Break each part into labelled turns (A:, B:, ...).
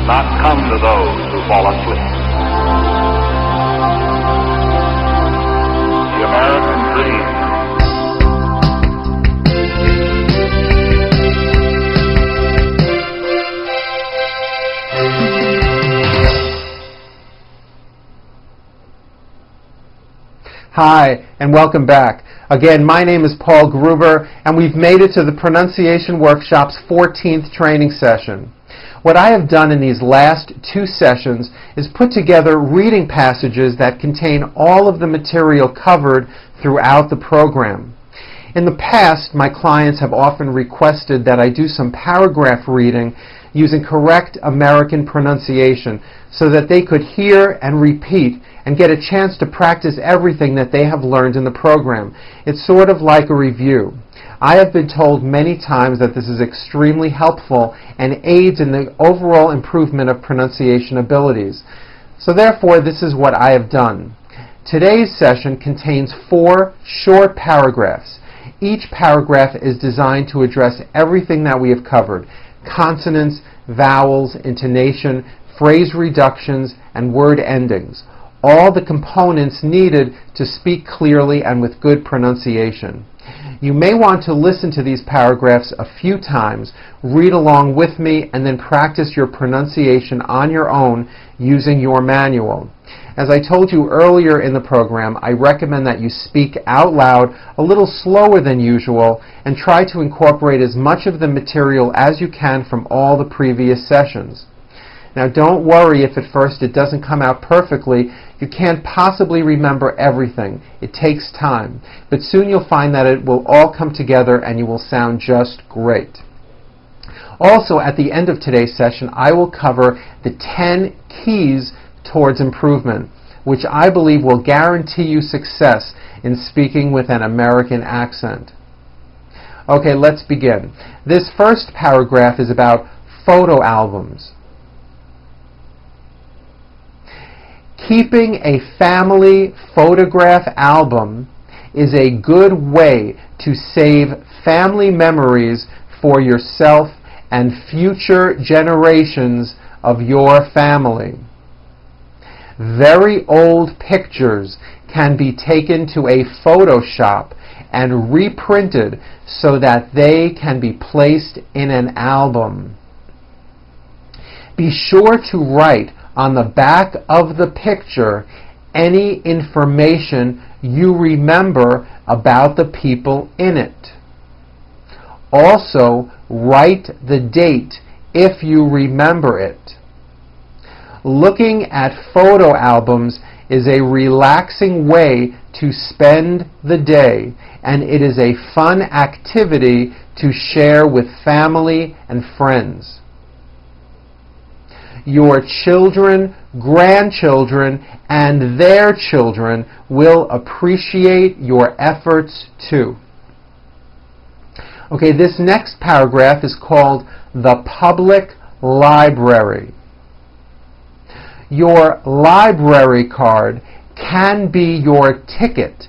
A: not come to those who fall asleep. The American dream.
B: Hi, and welcome back. Again, my name is Paul Gruber, and we've made it to the Pronunciation Workshop's 14th training session. What I have done in these last two sessions is put together reading passages that contain all of the material covered throughout the program. In the past, my clients have often requested that I do some paragraph reading using correct American pronunciation so that they could hear and repeat and get a chance to practice everything that they have learned in the program. It's sort of like a review. I have been told many times that this is extremely helpful and aids in the overall improvement of pronunciation abilities. So therefore, this is what I have done. Today's session contains 4 short paragraphs. Each paragraph is designed to address everything that we have covered: consonants, vowels, intonation, phrase reductions, and word endings. All the components needed to speak clearly and with good pronunciation. You may want to listen to these paragraphs a few times, read along with me, and then practice your pronunciation on your own using your manual. As I told you earlier in the program, I recommend that you speak out loud a little slower than usual and try to incorporate as much of the material as you can from all the previous sessions. Now, don't worry if at first it doesn't come out perfectly. You can't possibly remember everything. It takes time. But soon you'll find that it will all come together and you will sound just great. Also, at the end of today's session, I will cover the 10 keys towards improvement, which I believe will guarantee you success in speaking with an American accent. Okay, let's begin. This first paragraph is about photo albums. Keeping a family photograph album is a good way to save family memories for yourself and future generations of your family. Very old pictures can be taken to a photo shop and reprinted so that they can be placed in an album. Be sure to write on the back of the picture any information you remember about the people in it. Also, write the date if you remember it. Looking at photo albums is a relaxing way to spend the day, and it is a fun activity to share with family and friends. Your children, grandchildren, and their children will appreciate your efforts too. Okay, this next paragraph is called The Public Library. Your library card can be your ticket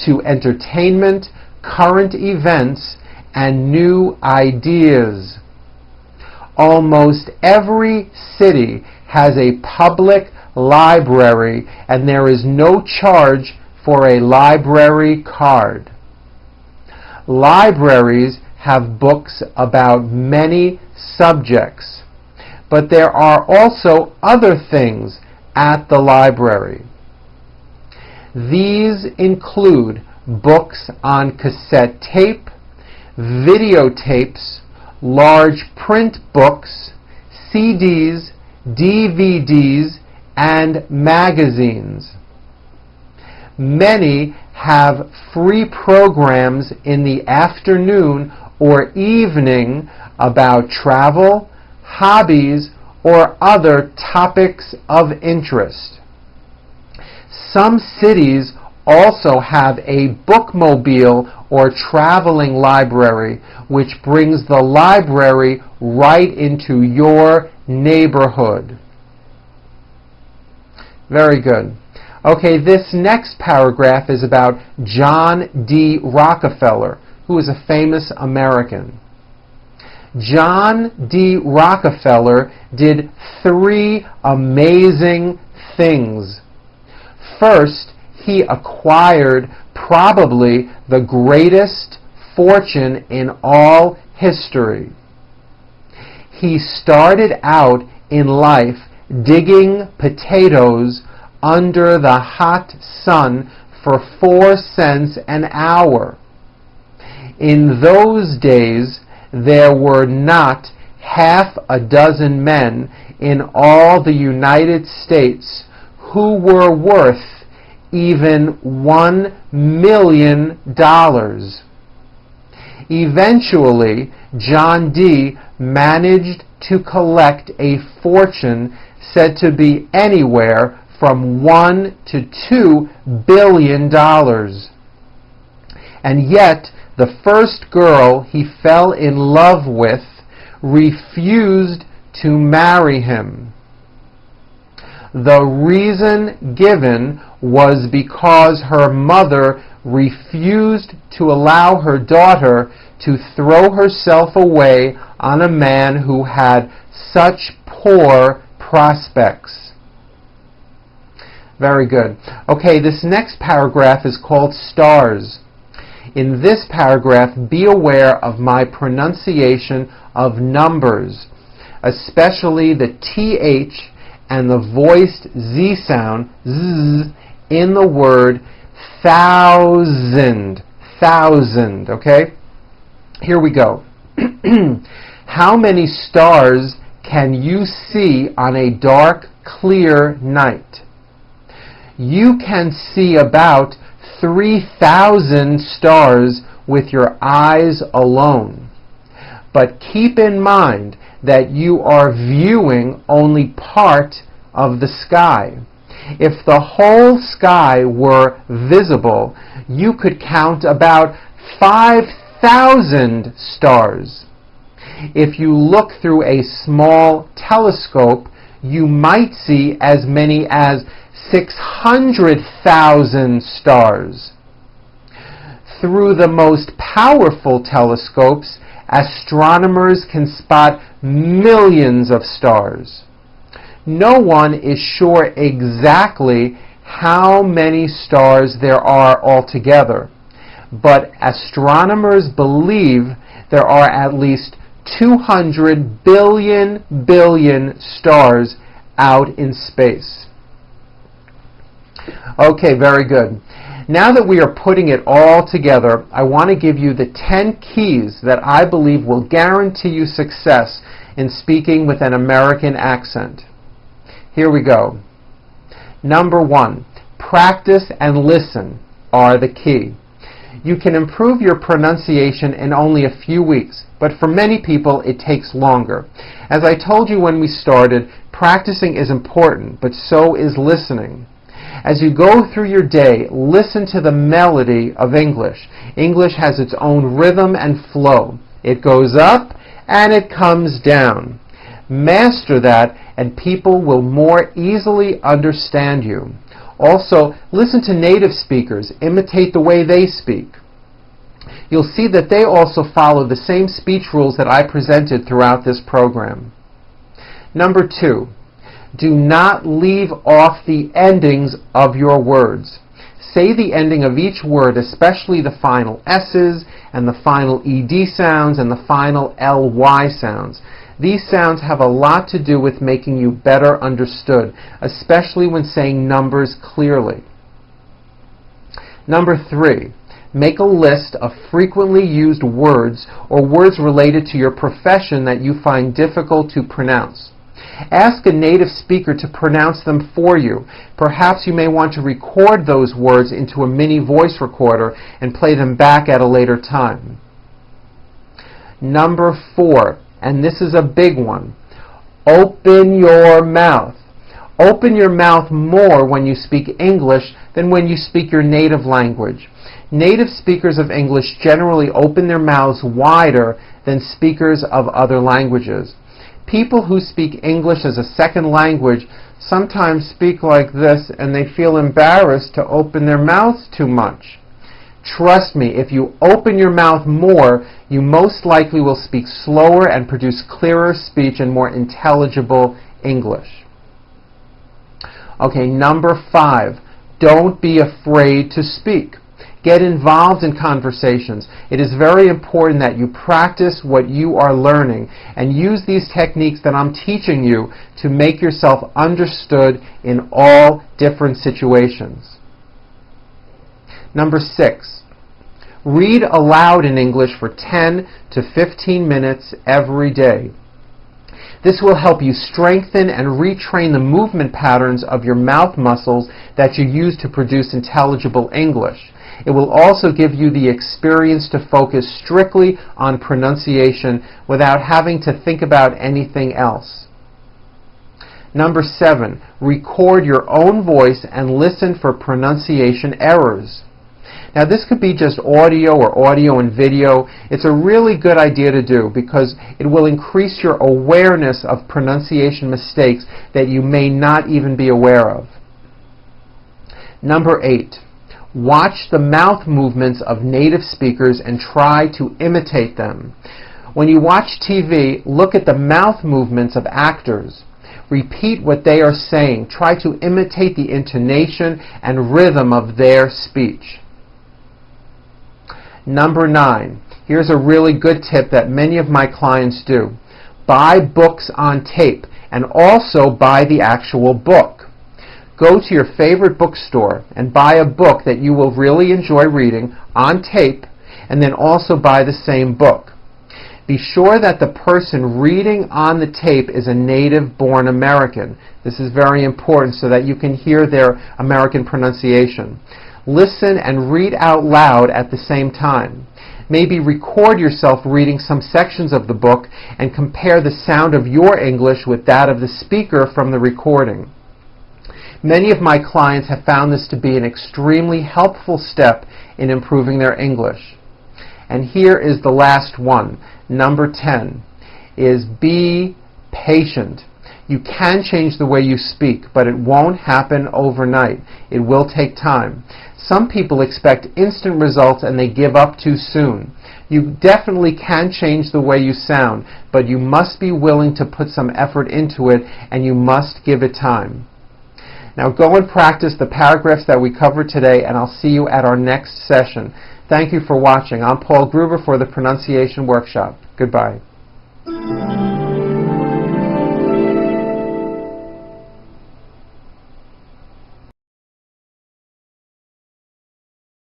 B: to entertainment, current events, and new ideas. Almost every city has a public library, and there is no charge for a library card. Libraries have books about many subjects, but there are also other things at the library. These include books on cassette tape, videotapes, large print books, CDs, DVDs, and magazines. Many have free programs in the afternoon or evening about travel, hobbies, or other topics of interest. Some cities also have a bookmobile or traveling library, which brings the library right into your neighborhood. Very good. Okay, this next paragraph is about John D. Rockefeller, who is a famous American. John D. Rockefeller did 3 amazing things. First, he acquired probably the greatest fortune in all history. He started out in life digging potatoes under the hot sun for 4 cents an hour. In those days, there were not half a dozen men in all the United States who were worth even $1 million. Eventually, John D. managed to collect a fortune said to be anywhere from $1 to $2 billion. And yet, the first girl he fell in love with refused to marry him. The reason given was because her mother refused to allow her daughter to throw herself away on a man who had such poor prospects. Very good. Okay, this next paragraph is called stars. In this paragraph, be aware of my pronunciation of numbers, especially the TH and the voiced Z sound, Z, in the word thousand. Thousand, okay? Here we go. How many stars can you see on a dark, clear night? You can see about 3,000 stars with your eyes alone. But keep in mind that you are viewing only part of the sky. If the whole sky were visible, you could count about 5,000 stars. If you look through a small telescope, you might see as many as 600,000 stars. Through the most powerful telescopes, astronomers can spot millions of stars. No one is sure exactly how many stars there are altogether, but astronomers believe there are at least 200 billion stars out in space. Okay, very good. Now that we are putting it all together, I want to give you the 10 keys that I believe will guarantee you success in speaking with an American accent. Here we go. Number 1, practice and listen are the key. You can improve your pronunciation in only a few weeks, but for many people it takes longer. As I told you when we started, practicing is important, but so is listening. As you go through your day, listen to the melody of English. English has its own rhythm and flow. It goes up and it comes down. Master that and people will more easily understand you. Also, listen to native speakers. Imitate the way they speak. You'll see that they also follow the same speech rules that I presented throughout this program. Number 2, do not leave off the endings of your words. Say the ending of each word, especially the final S's and the final ED sounds and the final LY sounds. These sounds have a lot to do with making you better understood, especially when saying numbers clearly. Number 3, make a list of frequently used words or words related to your profession that you find difficult to pronounce. Ask a native speaker to pronounce them for you. Perhaps you may want to record those words into a mini voice recorder and play them back at a later time. Number 4, and this is a big one, open your mouth. Open your mouth more when you speak English than when you speak your native language. Native speakers of English generally open their mouths wider than speakers of other languages. People who speak English as a second language sometimes speak like this and they feel embarrassed to open their mouths too much. Trust me, if you open your mouth more, you most likely will speak slower and produce clearer speech and more intelligible English. Okay, number 5, don't be afraid to speak. Get involved in conversations. It is very important that you practice what you are learning and use these techniques that I'm teaching you to make yourself understood in all different situations. Number 6, read aloud in English for 10 to 15 minutes every day. This will help you strengthen and retrain the movement patterns of your mouth muscles that you use to produce intelligible English. It will also give you the experience to focus strictly on pronunciation without having to think about anything else. Number 7, record your own voice and listen for pronunciation errors. Now this could be just audio or audio and video. It's a really good idea to do because it will increase your awareness of pronunciation mistakes that you may not even be aware of. Number 8, watch the mouth movements of native speakers and try to imitate them. When you watch TV, look at the mouth movements of actors. Repeat what they are saying. Try to imitate the intonation and rhythm of their speech. Number 9, here's a really good tip that many of my clients do. Buy books on tape and also buy the actual book. Go to your favorite bookstore and buy a book that you will really enjoy reading on tape and then also buy the same book. Be sure that the person reading on the tape is a native-born American. This is very important so that you can hear their American pronunciation. Listen and read out loud at the same time. Maybe record yourself reading some sections of the book and compare the sound of your English with that of the speaker from the recording. Many of my clients have found this to be an extremely helpful step in improving their English. And here is the last one. Number 10 is be patient. You can change the way you speak, but it won't happen overnight. It will take time. Some people expect instant results and they give up too soon. You definitely can change the way you sound, but you must be willing to put some effort into it and you must give it time. Now go and practice the paragraphs that we covered today, and I'll see you at our next session. Thank you for watching. I'm Paul Gruber for the Pronunciation Workshop. Goodbye.